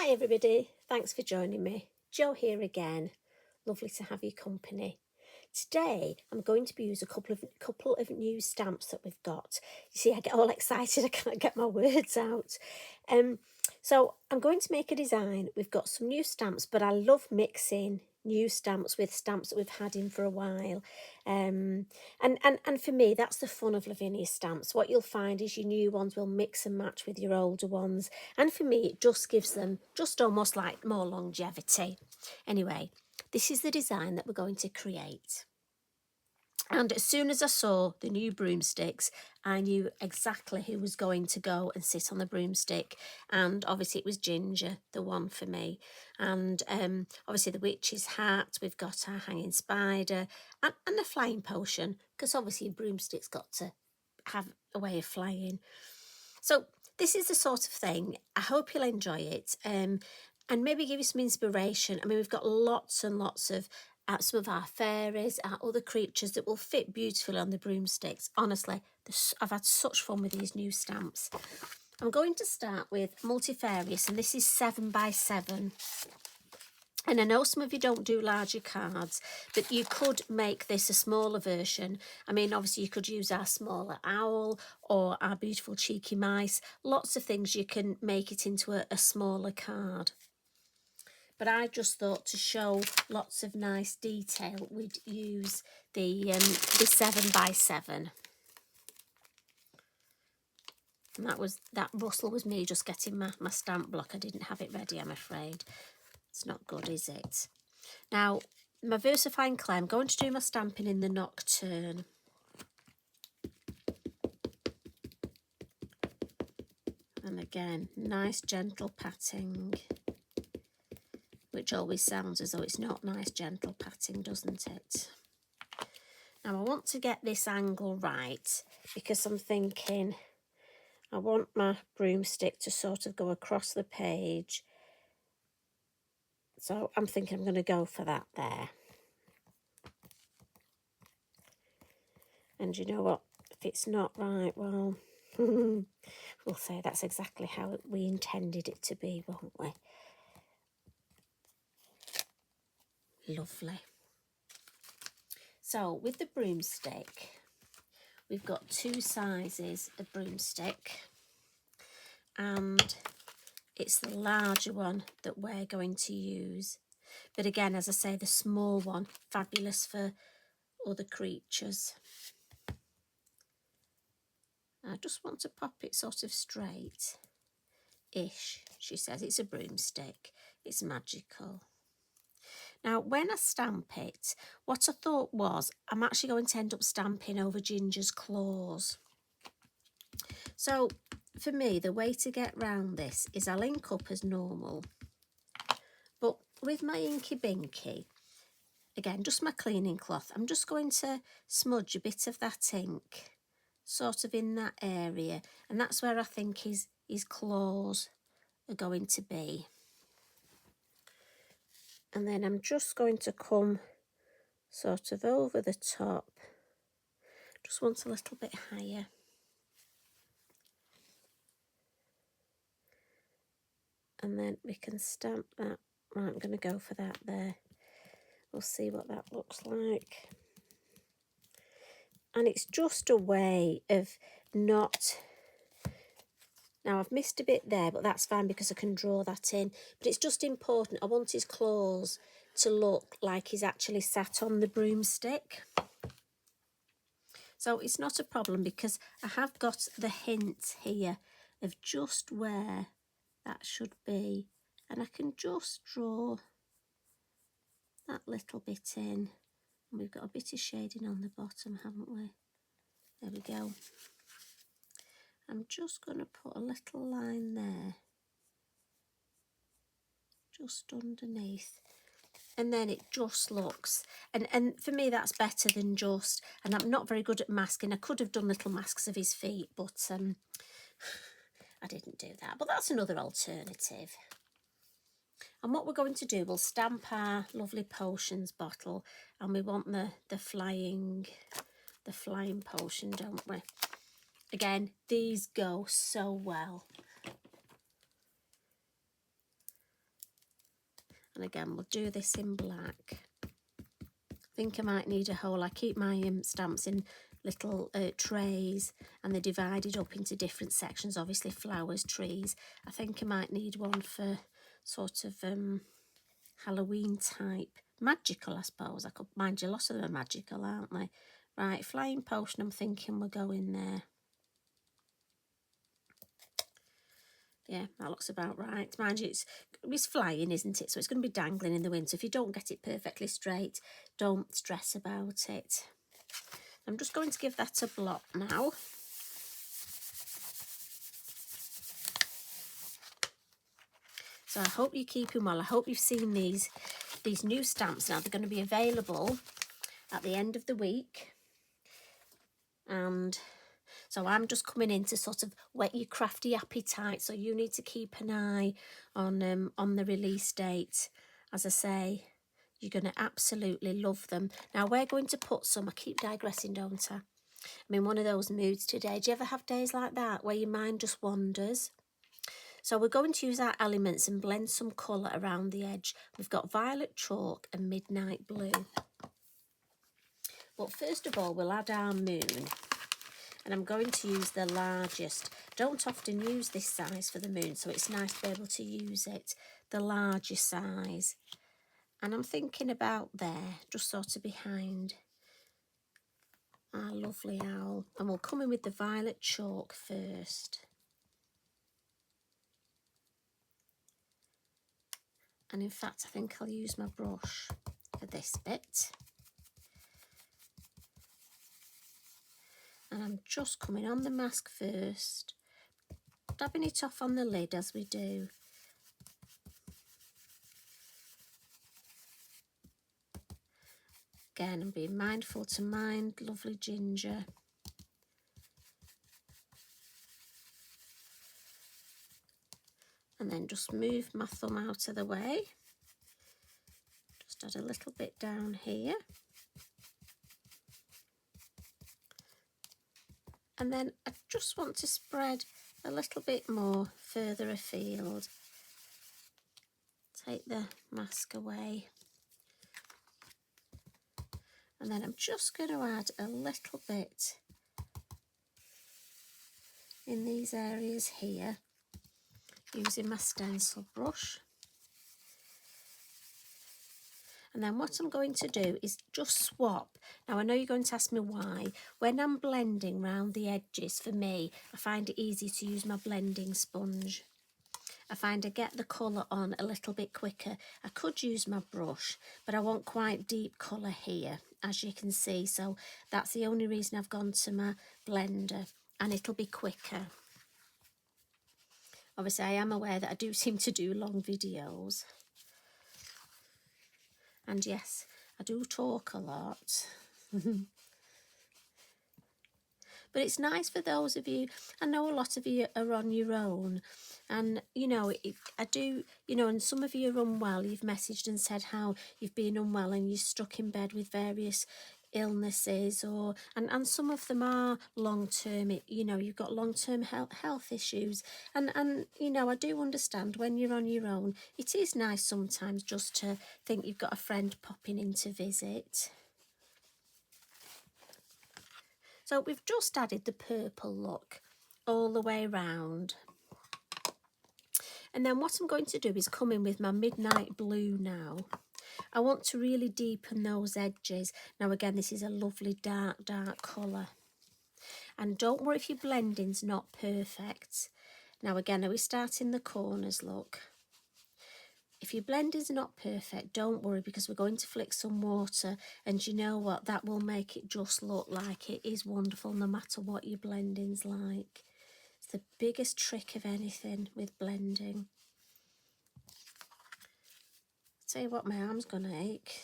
Hi everybody, thanks for joining me. Jo here again. Lovely to have your company. Today I'm going to be using a couple of new stamps that we've got. You see, I get all excited, I can't get my words out. So I'm going to make a design. We've got some new stamps, but I love mixing new stamps with stamps that we've had in for a while. And for me, that's the fun of Lavinia stamps. What you'll find is your new ones will mix and match with your older ones. And for me, it just gives them just almost like more longevity. Anyway, this is the design that we're going to create. And as soon as I saw the new broomsticks, I knew exactly who was going to go and sit on the broomstick. And obviously it was Ginger, the one for me. And obviously the witch's hat, we've got our hanging spider and a flying potion, because obviously a broomstick's got to have a way of flying. So this is the sort of thing. I hope you'll enjoy it and maybe give you some inspiration. I mean, we've got lots and lots of some of our fairies, our other creatures that will fit beautifully on the broomsticks. Honestly, I've had such fun with these new stamps. I'm going to start with Multifarious, and this is 7x7. And I know some of you don't do larger cards, but you could make this a smaller version. I mean, obviously you could use our smaller owl or our beautiful cheeky mice. Lots of things you can make it into a smaller card. But I just thought to show lots of nice detail, we'd use the 7x7. And that rustle was me just getting my stamp block. I didn't have it ready, I'm afraid. It's not good, is it? Now, my versifying clay, I'm going to do my stamping in the Nocturne. And again, nice gentle patting, which always sounds as though it's not nice gentle patting, doesn't it? Now I want to get this angle right because I'm thinking I want my broomstick to sort of go across the page. So I'm thinking I'm going to go for that there. And you know what? If it's not right, well, we'll say that's exactly how we intended it to be, won't we? Lovely. So with the broomstick, we've got two sizes of broomstick, and it's the larger one that we're going to use. But again, as I say, the small one, fabulous for other creatures. I just want to pop it sort of straight-ish. She says it's a broomstick. It's magical. Now, when I stamp it, what I thought was I'm actually going to end up stamping over Ginger's claws. So, for me, the way to get round this is I'll ink up as normal. But with my Inky Binky, again, just my cleaning cloth, I'm just going to smudge a bit of that ink sort of in that area. And that's where I think his claws are going to be. And then I'm just going to come sort of over the top. Just want a little bit higher. And then we can stamp that. Right, I'm going to go for that there. We'll see what that looks like. And it's just a way of not... Now, I've missed a bit there, but that's fine because I can draw that in. But it's just important. I want his claws to look like he's actually sat on the broomstick. So it's not a problem because I have got the hint here of just where that should be. And I can just draw that little bit in. And we've got a bit of shading on the bottom, haven't we? There we go. I'm just going to put a little line there, just underneath. And then it just looks, and for me that's better than just, and I'm not very good at masking. I could have done little masks of his feet, but I didn't do that. But that's another alternative. And what we're going to do, we'll stamp our lovely potions bottle, and we want the flying potion, don't we? Again, these go so well. And again, we'll do this in black. I think I might need a whole, I keep my stamps in little trays, and they're divided up into different sections, obviously flowers, trees. I think I might need one for sort of Halloween type. Magical, I suppose. I could, mind you, lots of them are magical, aren't they? Right, flying potion, I'm thinking we're going there. Yeah, that looks about right. Mind you, it's flying, isn't it? So it's going to be dangling in the wind. So if you don't get it perfectly straight, don't stress about it. I'm just going to give that a blot now. So I hope you're keeping well. I hope you've seen these new stamps now. They're going to be available at the end of the week. And so I'm just coming in to sort of whet your crafty appetite. So you need to keep an eye on the release date. As I say, you're going to absolutely love them. Now we're going to put some, I keep digressing, don't I? I'm in one of those moods today. Do you ever have days like that where your mind just wanders? So we're going to use our elements and blend some colour around the edge. We've got violet chalk and midnight blue. But first of all, we'll add our moon. And I'm going to use the largest. Don't often use this size for the moon, so it's nice to be able to use it, the larger size. And I'm thinking about there, just sort of behind our lovely owl. And we'll come in with the violet chalk first. And in fact, I think I'll use my brush for this bit. And I'm just coming on the mask first, dabbing it off on the lid as we do. Again, I'm being mindful to mind lovely ginger. And then just move my thumb out of the way. Just add a little bit down here. And then I just want to spread a little bit more further afield. Take the mask away. And then I'm just going to add a little bit in these areas here, using my stencil brush. And then what I'm going to do is just swap. Now I know you're going to ask me why. When I'm blending round the edges, for me, I find it easy to use my blending sponge. I find I get the colour on a little bit quicker. I could use my brush, but I want quite deep colour here, as you can see. So that's the only reason I've gone to my blender, and it'll be quicker. Obviously, I am aware that I do seem to do long videos. And yes, I do talk a lot. But it's nice for those of you, I know a lot of you are on your own, and you know, I do, you know, and some of you are unwell. You've messaged and said how you've been unwell and you're stuck in bed with various illnesses, or and some of them are long-term, you know, you've got long-term health issues, and you know, I do understand when you're on your own, it is nice sometimes just to think you've got a friend popping in to visit. So we've just added the purple look all the way around. And then what I'm going to do is come in with my midnight blue now. I want to really deepen those edges. Now again, this is a lovely dark colour. And don't worry if your blending's not perfect. Now again, we start in the corners, look. If your blending's not perfect, don't worry, because we're going to flick some water, and you know what, that will make it just look like it is wonderful no matter what your blending's like. It's the biggest trick of anything with blending. Tell you what, my arm's gonna ache.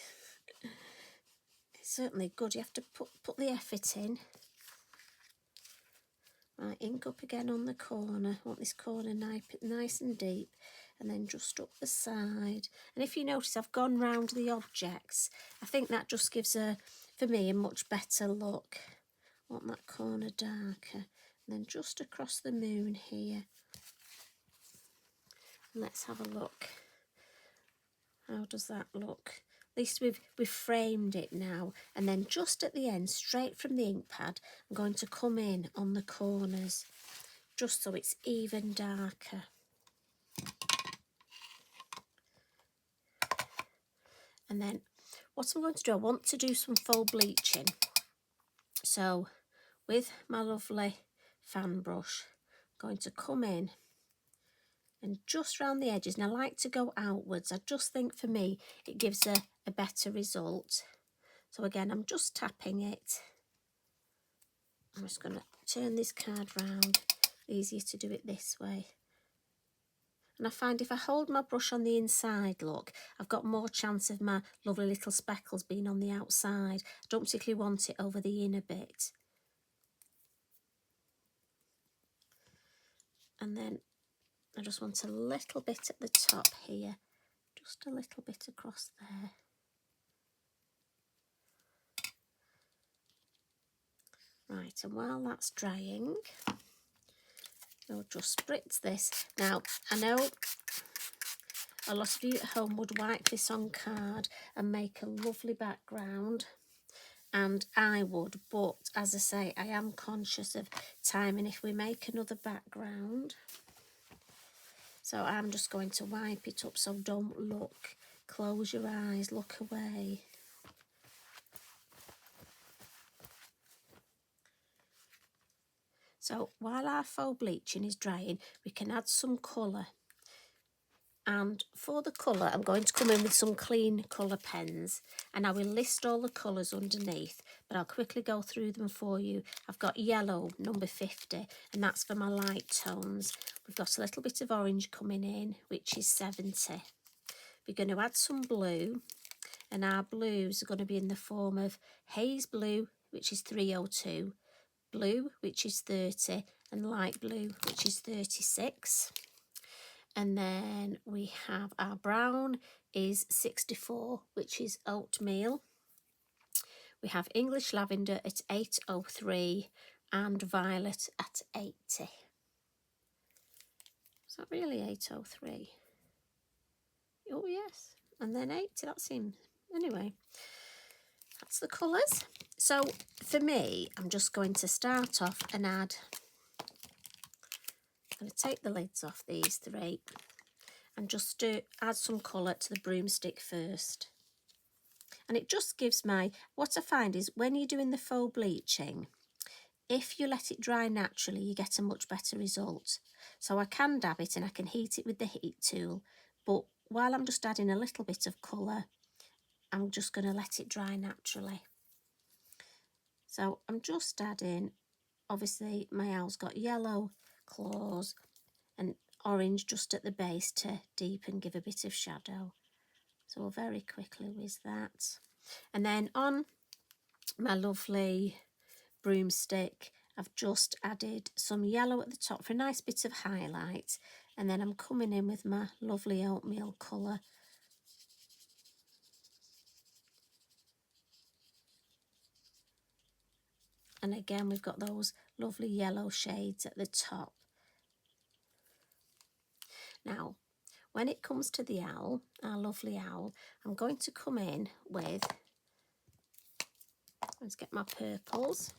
It's certainly good. You have to put the effort in. Right, ink up again on the corner. I want this corner nice and deep, and then just up the side. And if you notice, I've gone round the objects. I think that just gives for me, a much better look. I want that corner darker. And then just across the moon here. And let's have a look. How does that look? At least we've framed it now. And then just at the end, straight from the ink pad, I'm going to come in on the corners, just so it's even darker. And then what I'm going to do, I want to do some faux bleaching. So with my lovely fan brush, I'm going to come in and just round the edges. And I like to go outwards. I just think for me it gives a better result. So again, I'm just tapping it. I'm just going to turn this card round. Easier to do it this way. And I find if I hold my brush on the inside, look, I've got more chance of my lovely little speckles being on the outside. I don't particularly want it over the inner bit. And then I just want a little bit at the top here. Just a little bit across there. Right, and while that's drying, we'll just spritz this. Now, I know a lot of you at home would wipe this on card and make a lovely background, and I would, but as I say, I am conscious of time, and if we make another background, so I'm just going to wipe it up, so don't look. Close your eyes, look away. So while our faux bleaching is drying, we can add some colour. And for the colour, I'm going to come in with some clean colour pens, and I will list all the colours underneath, but I'll quickly go through them for you. I've got yellow, number 50, and that's for my light tones. We've got a little bit of orange coming in, which is 70. We're going to add some blue, and our blues are going to be in the form of haze blue, which is 302, blue, which is 30, and light blue, which is 36. And then we have our brown is 64, which is oatmeal. We have English lavender at 803 and violet at 80. Is that really 803? Oh yes, and then 80, that seems, anyway, that's the colours. So for me, I'm just going to start off and add, I'm going to take the lids off these three and just add some colour to the broomstick first. And it just gives what I find is when you're doing the faux bleaching, if you let it dry naturally, you get a much better result. So I can dab it and I can heat it with the heat tool, but while I'm just adding a little bit of colour, I'm just going to let it dry naturally. So I'm just adding, obviously my owl's got yellow claws and orange just at the base to deepen, give a bit of shadow. So we'll very quickly whiz that. And then on my lovely broomstick, I've just added some yellow at the top for a nice bit of highlight. And then I'm coming in with my lovely oatmeal colour. And again, we've got those lovely yellow shades at the top. Now, when it comes to the owl, our lovely owl, I'm going to come in with, let's get my purples.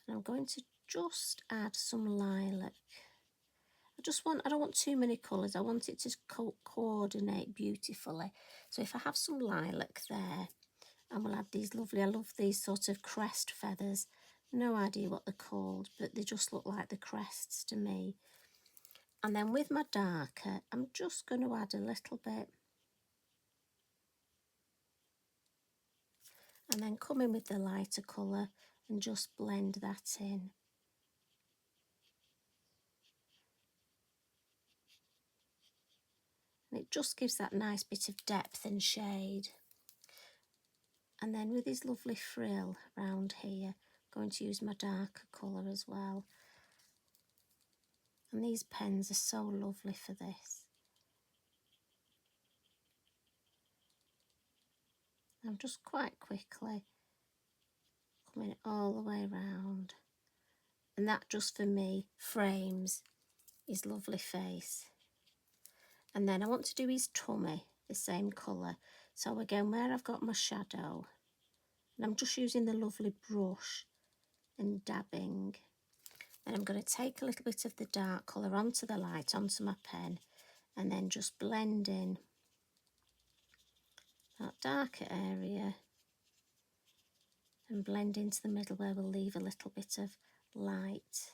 And I'm going to just add some lilac. I don't want too many colours. I want it to coordinate beautifully. So if I have some lilac there, and we'll add these lovely, I love these sort of crest feathers. No idea what they're called, but they just look like the crests to me. And then with my darker, I'm just going to add a little bit. And then come in with the lighter colour and just blend that in. And it just gives that nice bit of depth and shade. And then with this lovely frill around here, I'm going to use my darker colour as well. And these pens are so lovely for this. I'm just quite quickly coming all the way around. And that just for me frames his lovely face. And then I want to do his tummy the same colour. So again, where I've got my shadow, and I'm just using the lovely brush and dabbing. And I'm going to take a little bit of the dark colour onto the light, onto my pen, and then just blend in that darker area and blend into the middle where we'll leave a little bit of light.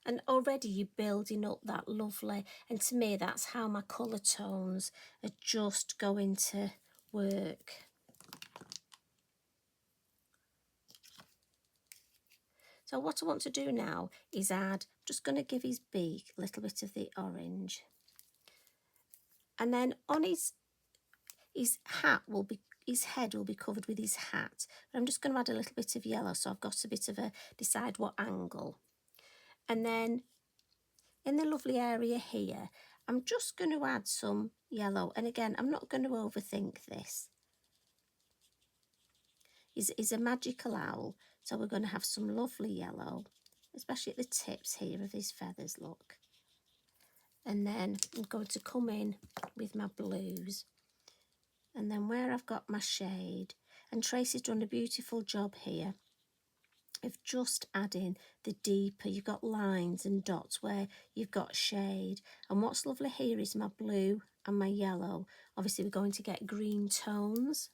And already you're building up that lovely, and to me that's how my colour tones are just going to work. So what I want to do now is add, just going to give his beak a little bit of the orange. And then on his hat will be, his head will be covered with his hat. But I'm just going to add a little bit of yellow, so I've got a bit of a, decide what angle. And then in the lovely area here, I'm just going to add some yellow. And again, I'm not going to overthink this. He's a magical owl, so we're going to have some lovely yellow, especially at the tips here of his feathers, look. And then I'm going to come in with my blues. And then where I've got my shade, and Tracy's done a beautiful job here of just adding the deeper, you've got lines and dots where you've got shade. And what's lovely here is my blue and my yellow. Obviously we're going to get green tones.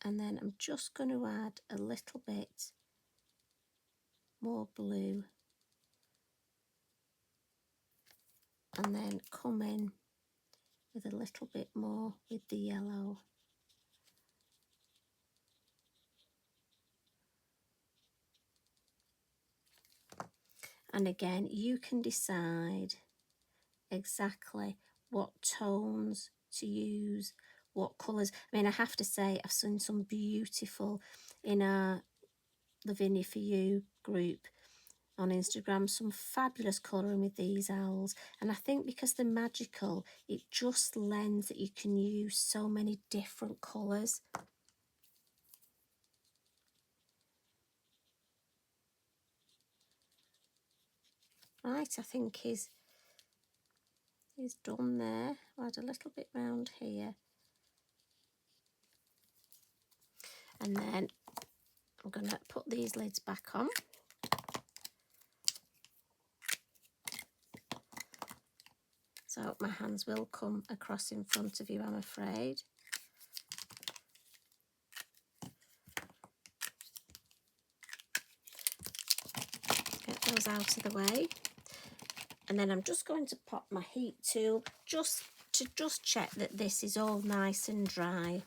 And then I'm just going to add a little bit more blue. And then come in with a little bit more with the yellow. And again, you can decide exactly what tones to use, what colours. I mean, I have to say, I've seen some beautiful in our Lavinia For You group on Instagram, some fabulous colouring with these owls. And I think because they're magical, it just lends that you can use so many different colours. Right, I think he's done there. I'll add a little bit round here. And then I'm going to put these lids back on. So my hands will come across in front of you, I'm afraid. Get those out of the way. And then I'm just going to pop my heat tool just to check that this is all nice and dry.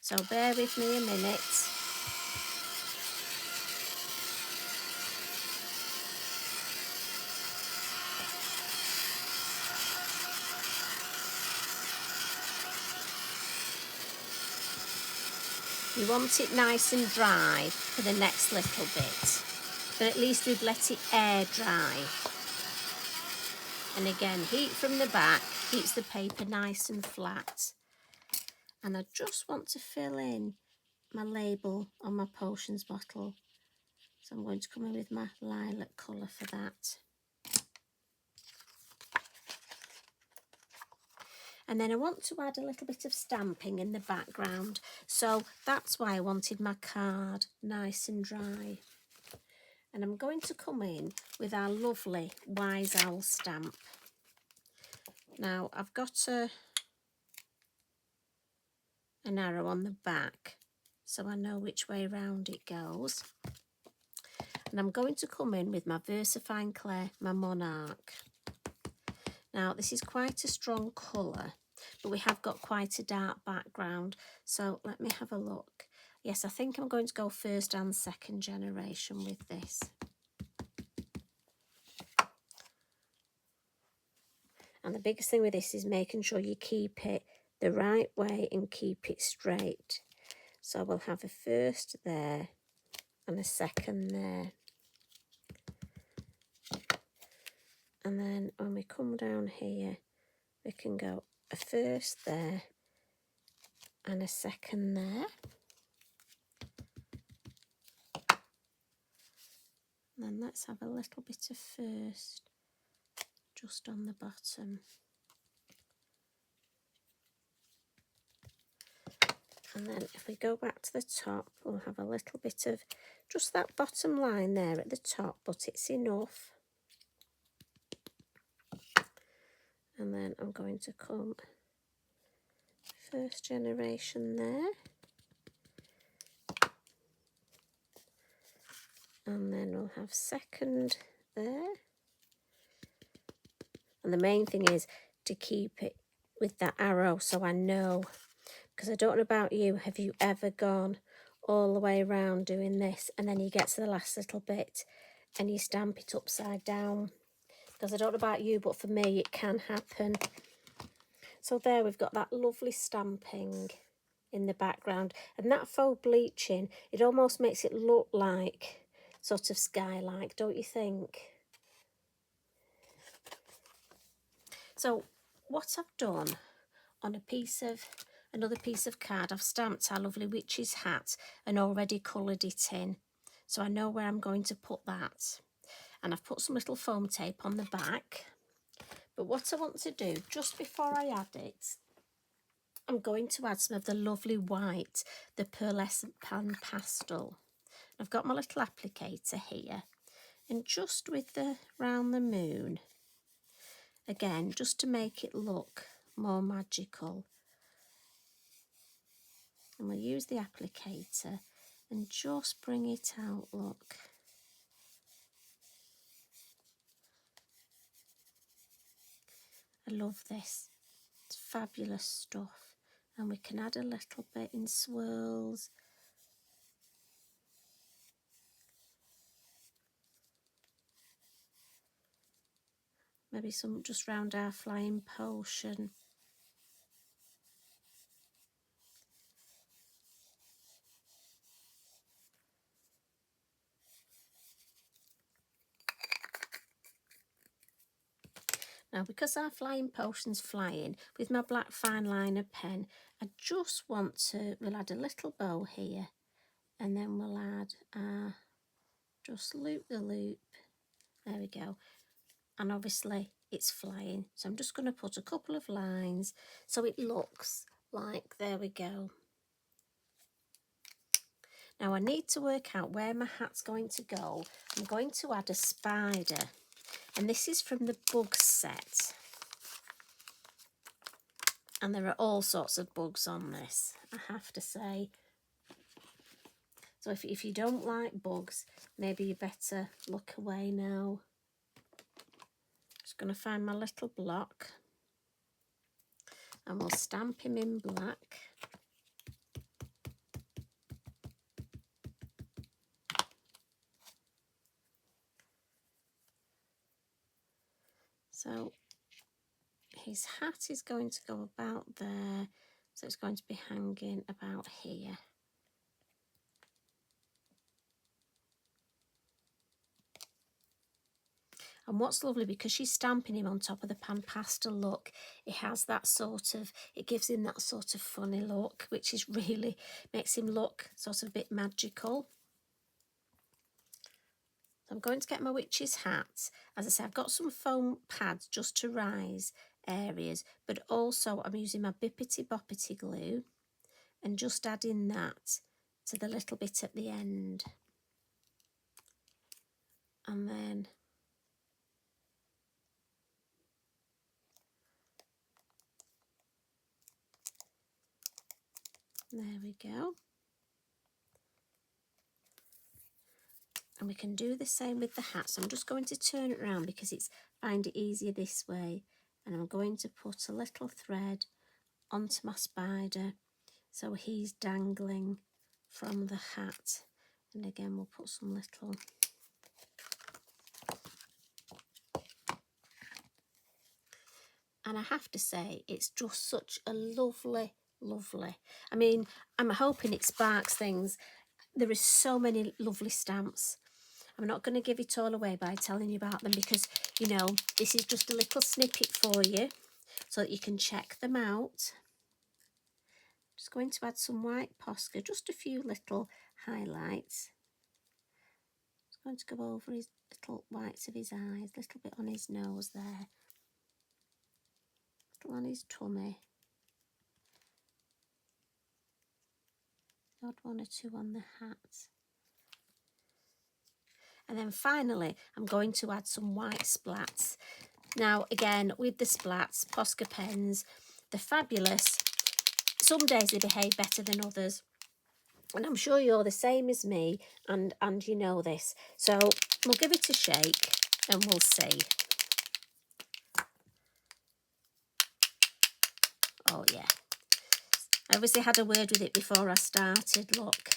So bear with me a minute. You want it nice and dry for the next little bit, but at least we've let it air dry. And again, heat from the back keeps the paper nice and flat. And I just want to fill in my label on my potions bottle. So I'm going to come in with my lilac colour for that. And then I want to add a little bit of stamping in the background. So that's why I wanted my card nice and dry. And I'm going to come in with our lovely Wise Owl stamp. Now I've got an arrow on the back, so I know which way round it goes. And I'm going to come in with my VersaFine Clay, my Monarch. Now this is quite a strong colour, but we have got quite a dark background. So let me have a look. Yes, I think I'm going to go first and second generation with this. And the biggest thing with this is making sure you keep it the right way and keep it straight. So we'll have a first there and a second there. And then when we come down here, we can go a first there and a second there. And then let's have a little bit of first just on the bottom. And then if we go back to the top, we'll have a little bit of just that bottom line there at the top, but it's enough. And then I'm going to come first generation there. And then we'll have second there. And the main thing is to keep it with that arrow so I know, because I don't know about you, have you ever gone all the way around doing this and then you get to the last little bit and you stamp it upside down? Because I don't know about you, but for me it can happen. So there we've got that lovely stamping in the background, and that faux bleaching, it almost makes it look like sort of sky-like, don't you think? So what I've done on another piece of card, I've stamped our lovely witch's hat and already coloured it in, so I know where I'm going to put that. And I've put some little foam tape on the back. But what I want to do, just before I add it, I'm going to add some of the lovely white, the pearlescent PanPastel. I've got my little applicator here, and just with the round the moon, again, just to make it look more magical. And we'll use the applicator and just bring it out, look. I love this. It's fabulous stuff. And we can add a little bit in swirls. Maybe some just round our flying potion. Now, because our flying potion's flying, with my black fine liner pen, I just want to, we'll add a little bow here, and then we'll add just loop the loop. There we go. And obviously it's flying, so I'm just going to put a couple of lines so it looks like, there we go. Now I need to work out where my hat's going to go. I'm going to add a spider, and this is from the bugs set. And there are all sorts of bugs on this, I have to say. So if you don't like bugs, maybe you better look away now. Just going to find my little block, and we'll stamp him in black. So his hat is going to go about there, so it's going to be hanging about here. And what's lovely, because she's stamping him on top of the PanPastel look, it has that sort of, it gives him that sort of funny look, which is really, makes him look sort of a bit magical. I'm going to get my witch's hat. As I say, I've got some foam pads just to rise areas, but also I'm using my Bippity Boppity glue and just adding that to the little bit at the end. And then there we go. And we can do the same with the hat. So I'm just going to turn it around because it's find it easier this way. And I'm going to put a little thread onto my spider so he's dangling from the hat. And again, we'll put some little and I have to say, it's just such a lovely, lovely. I mean, I'm hoping it sparks things. There is so many lovely stamps. I'm not going to give it all away by telling you about them because, you know, this is just a little snippet for you so that you can check them out. Just going to add some white Posca, just a few little highlights. going to go over his little whites of his eyes, a little bit on his nose there, a little on his tummy, odd one or two on the hat. And then finally, I'm going to add some white splats. Now, again, with the splats, Posca pens, they're fabulous. Some days they behave better than others. And I'm sure you're the same as me, and you know this. So we'll give it a shake and we'll see. Oh, yeah. I obviously had a word with it before I started, look.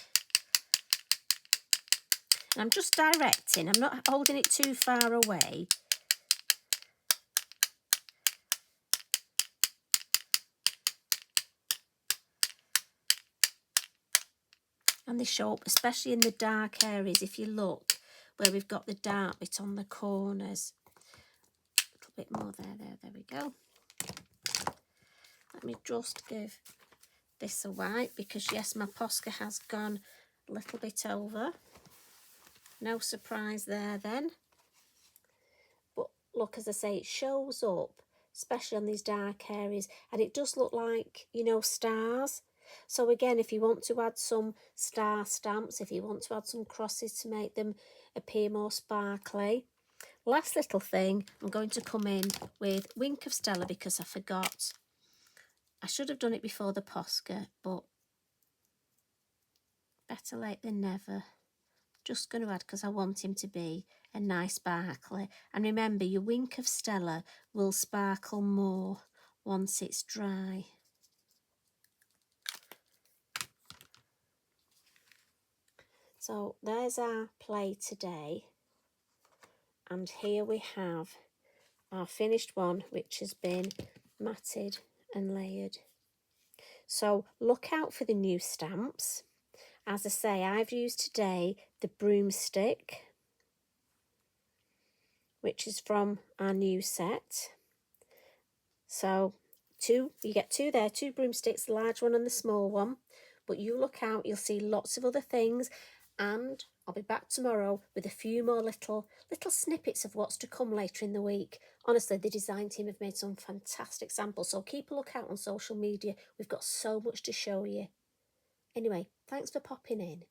And I'm just directing, I'm not holding it too far away. And they show up, especially in the dark areas, if you look, where we've got the dark bit on the corners. A little bit more there we go. Let me just give this a wipe, because yes, my Posca has gone a little bit over. No surprise there then. But look, as I say, it shows up, especially on these dark areas, and it does look like, you know, stars. So again, if you want to add some star stamps, if you want to add some crosses to make them appear more sparkly. Last little thing, I'm going to come in with Wink of Stella, because I forgot. I should have done it before the Posca, but better late than never. Just going to add, because I want him to be a nice sparkly. And remember, your Wink of Stella will sparkle more once it's dry. So there's our play today. And here we have our finished one, which has been matted and layered. So look out for the new stamps. As I say, I've used today the Broomstick, which is from our new set. So you get two there, two broomsticks, the large one and the small one. But you look out, you'll see lots of other things. And I'll be back tomorrow with a few more little snippets of what's to come later in the week. Honestly, the design team have made some fantastic samples. So keep a look out on social media. We've got so much to show you. Anyway, thanks for popping in.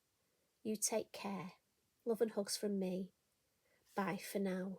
You take care. Love and hugs from me. Bye for now.